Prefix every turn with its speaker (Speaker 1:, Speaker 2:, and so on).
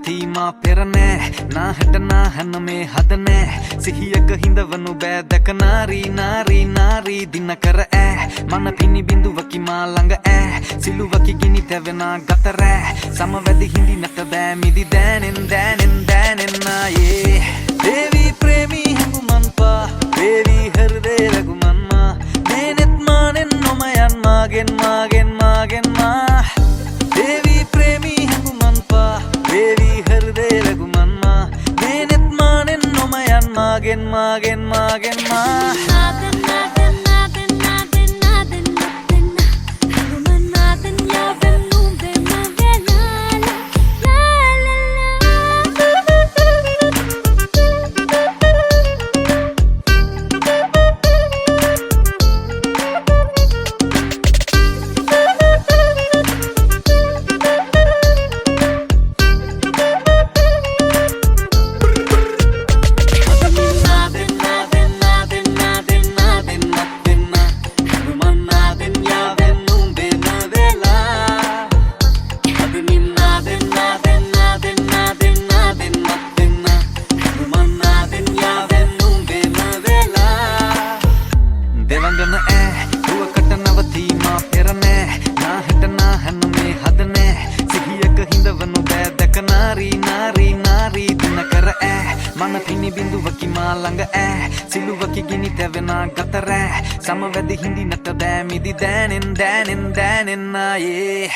Speaker 1: නවතීමා පෙරනෑ නාහට නාහන මේ හදනෑ සිහියක හිඳවනු බෑ දැක නාරී නාරී නාරී දින කර ඈ මන පිණි බිඳුවකි මා ළඟ ඈ සිලුවකි ගිනි තැවෙනා ගතරෑ සමවැදි හිඳිනට බෑ මිදි දෑනෙන් දෑනෙන් දෑනෙන් ආයේ දේවී ප්‍රේමී හැඟුමන්පා දේවී හෘදේ රඝුමන්මා මේනෙත් මානෙන් නොමයන් මාගෙන් මාගෙන් මාගෙන් මා දේවී ප්‍රේමී හැඟුමන්පා දේවී හෘදේ රඝුමන්මා මේනෙත් මානෙන් නොමයන් මාගෙන් මාගෙන් මාගෙන් මා දෙවඟන ඈ දුවකට නවතීමා පෙරනෑ නාහට නාහන මේ හදනෑ සිහියක හිඳවනු බෑ දැක නාරී නාරී නාරී දින කර ඈ මන පිණි බිඳුවකි මා ළඟ ඈ සිලුවකි ගිනි තැවෙනා ගතරෑ සමවැදි හිඳිනට බෑ මිදි දෑනෙන් දෑනෙන් දෑනෙන් ආයේ